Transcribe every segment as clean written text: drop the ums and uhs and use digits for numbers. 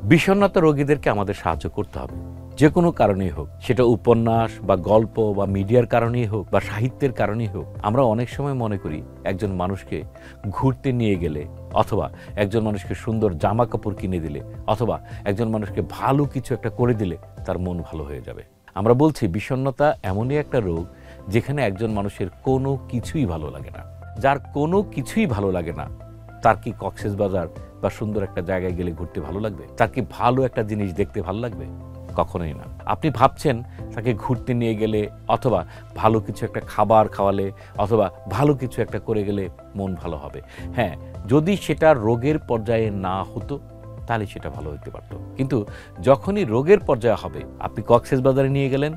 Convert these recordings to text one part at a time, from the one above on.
বিষণ্ণতা রোগীদেরকে আমাদের সাহায্য করতে হবে, যে কোনো কারণেই হোক, সেটা উপন্যাস বা গল্প বা মিডিয়ার কারণেই হোক বা সাহিত্যের কারণেই হোক। আমরা অনেক সময় মনে করি একজন মানুষকে ঘুরতে নিয়ে গেলে, অথবা একজন মানুষকে সুন্দর জামা কাপড় কিনে দিলে, অথবা একজন মানুষকে ভালো কিছু একটা করে দিলে তার মন ভালো হয়ে যাবে। আমরা বলছি বিষণ্ণতা এমনই একটা রোগ যেখানে একজন মানুষের কোনো কিছুই ভালো লাগে না। যার কোনো কিছুই ভালো লাগে না, তার কি কক্সবাজার বা সুন্দর একটা জায়গায় গেলে ঘুরতে ভালো লাগবে? তার কি ভালো একটা জিনিস দেখতে ভালো লাগবে? কখনোই না। আপনি ভাবছেন তাকে ঘুরতে নিয়ে গেলে, অথবা ভালো কিছু একটা খাবার খাওয়ালে, অথবা ভালো কিছু একটা করে গেলে মন ভালো হবে। হ্যাঁ, যদি সেটা রোগের পর্যায়ে না হতো তাহলে সেটা ভালো হতে পারত। কিন্তু যখনই রোগের পর্যায়ে হবে, আপনি কক্সবাজারে নিয়ে গেলেন,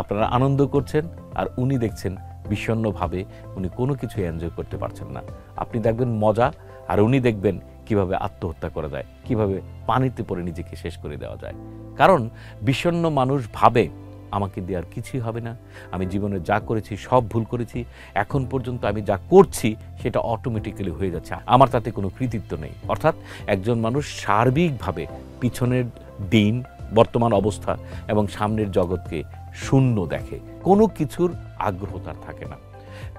আপনারা আনন্দ করছেন, আর উনি দেখছেন বিষণ্ণভাবে উনি কোনো কিছু এনজয় করতে পারছেন না। আপনি দেখবেন মজা, আর উনি দেখবেন কিভাবে আত্মহত্যা করা যায়, কিভাবে পানিতে পড়ে নিজেকে শেষ করে দেওয়া যায়। কারণ বিষণ্ণ মানুষ ভাবে আমাকে দিয়ে আর কিছুই হবে না, আমি জীবনে যা করেছি সব ভুল করেছি, এখন পর্যন্ত আমি যা করছি সেটা অটোমেটিক্যালি হয়ে যাচ্ছে, আমার তাতে কোনো কৃতিত্ব নেই। অর্থাৎ একজন মানুষ সার্বিকভাবে পিছনের দিন, বর্তমান অবস্থা এবং সামনের জগৎকে শূন্য দেখে, কোনো কিছুর আগ্রহ তার থাকে না।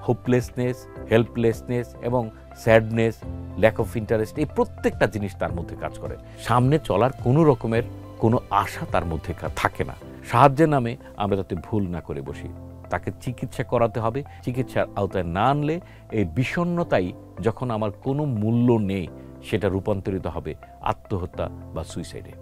হোপলেসনেস, হেল্পলেসনেস এবং স্যাডনেস, ল্যাক অফ ইন্টারেস্ট, এই প্রত্যেকটা জিনিস তার মধ্যে কাজ করে। সামনে চলার কোনো রকমের কোনো আশা তার মধ্যে থাকে না। সাহায্যের নামে আমরা যাতে ভুল না করে বসি, তাকে চিকিৎসা করাতে হবে। চিকিৎসার আওতায় না আনলে এই বিষণ্ণতাই যখন আমার কোনো মূল্য নেই, সেটা রূপান্তরিত হবে আত্মহত্যা বা সুইসাইডে।